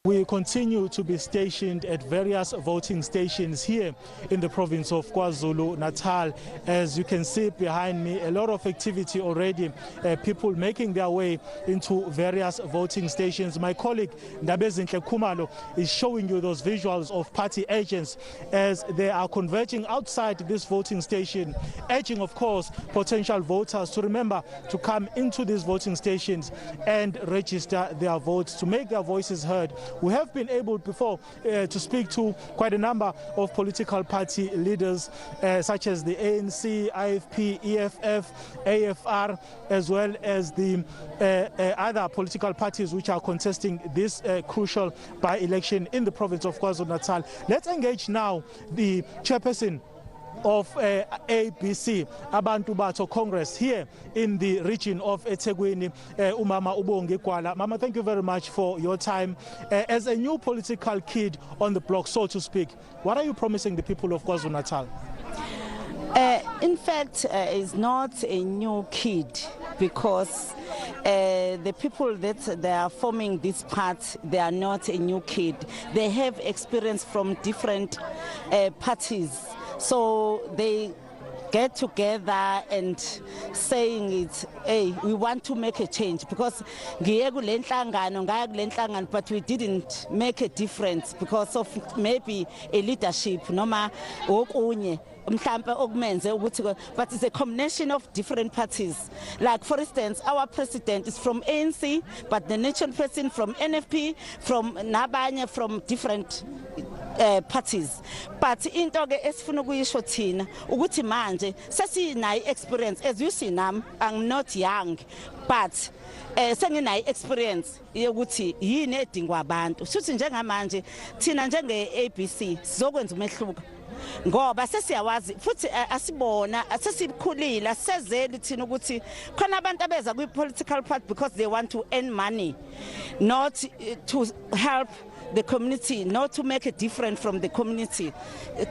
We continue to be stationed at various voting stations here in the province of KwaZulu-Natal. As you can see behind me, a lot of activity already, people making their way into various voting stations. My colleague uMzimkhulu is showing you those visuals of party agents as they are converging outside this voting station, urging, of course, potential voters to remember to come into these voting stations and register their votes to make their voices heard. We have been able before to speak to quite a number of political party leaders such as the ANC, IFP, EFF, AFR, as well as the other political parties which are contesting this crucial by-election in the province of KwaZulu-Natal. Let's engage now the chairperson of ABC, Abantu Batho Congress, here in the region of eThekwini, Umama uBuhlebezwe. Mama, thank you very much for your time. As a new political kid on the block, so to speak, what are you promising the people of KwaZulu-Natal? In fact, it's not a new kid because the people that they are forming this part, they are not a new kid. They have experience from different parties. So they get together and saying it, hey, we want to make a change because but we didn't make a difference because of maybe a leadership, but it's a combination of different parties. Like, for instance, our president is from ANC, but the nation president from NFP, from Nabanya, from different parties. But into ke esifuna ukuyisho thina ukuthi manje sesinayi experience. As you see now, I'm not young, but senginayi experience yokuthi yini edingwa abantu. Futhi njengamanje thina njenge ABC sizokwenza umehluko. Ngoba sesiyawazi futhi asibona sesikhulile sezeli thina ukuthi khona abantu abeza kwi political party because they want to earn money, not to help the community, not to make a difference from the community,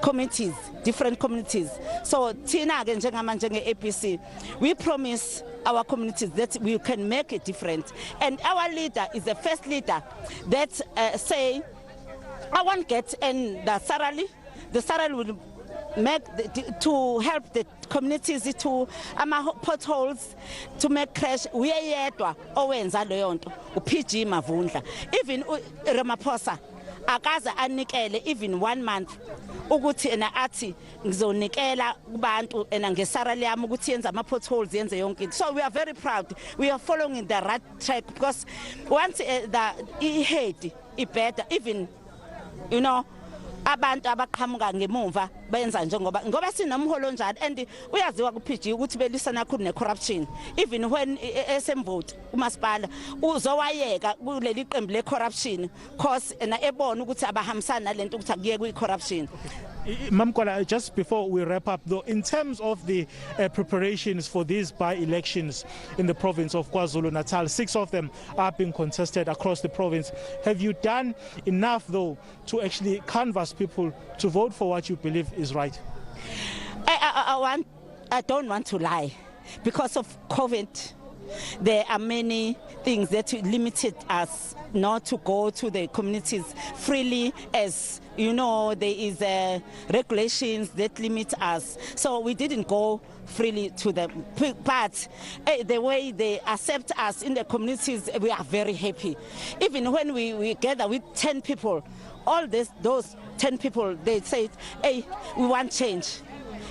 committees, different communities. So Tina ke njengamanje nge-APC, we promise our communities that we can make a difference. And our leader is the first leader that say, I want to get in the salary. The salary will make to help the communities to potholes, to make crash. We are yedwa owenza leyo nto uPG Mavundla. Even Ramaphosa akaza anikele even 1 month ukuthi ena athi ngizonikela kubantu ena ngesarali yami ukuthi yenza potholes yenze yonke into. So we are very proud. We are following the right track because once the head is better, even abantu abaqhamuka ngemuva benza ngoba sinomholo njalo and uyaziwa kuPG ukuthi belisana kakhulu necorruption. Even when esemvote umasipala uzowayeka kuleli qembu lecorruption cause ena ebona ukuthi abahambisana nalento ukuthi akuye kuyicorruption. Mamkola, just before we wrap up though, in terms of the preparations for these by-elections in the province of KwaZulu-Natal, 6 of them are being contested across the province. Have you done enough though to actually canvass people to vote for what you believe is right? I don't want to lie. Because of COVID, there are many things that limited us not to go to the communities freely. As you know, there is regulations that limit us, so we didn't go freely to them. But the way they accept us in the communities, we are very happy. Even when we gather with 10 people, all those 10 people, they say, hey, we want change,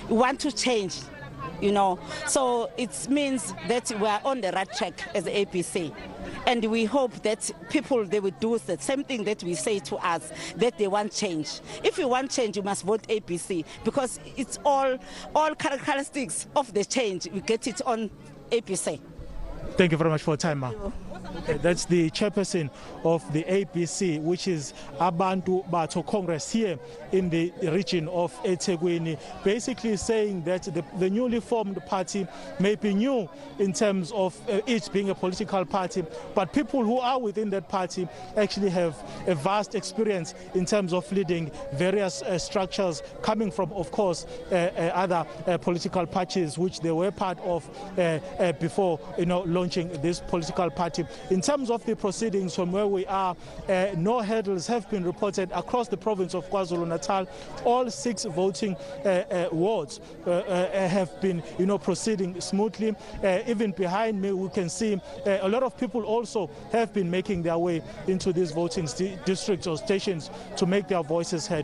we want to change. So it means that we are on the right track as the APC. And we hope that people, they will do the same thing that we say to us, that they want change. If you want change, you must vote APC because it's all characteristics of the change. We get it on APC. Thank you very much for your time, Ma. That's the chairperson of the ABC, which is Abantu Batho Congress here in the region of eThekwini, basically saying that the newly formed party may be new in terms of it being a political party, but people who are within that party actually have a vast experience in terms of leading various structures coming from, of course, other political parties which they were part of before launching this political party. In terms of the proceedings from where we are, no hurdles have been reported across the province of KwaZulu-Natal. All 6 voting wards have been, proceeding smoothly. Even behind me, we can see a lot of people also have been making their way into these voting districts or stations to make their voices heard.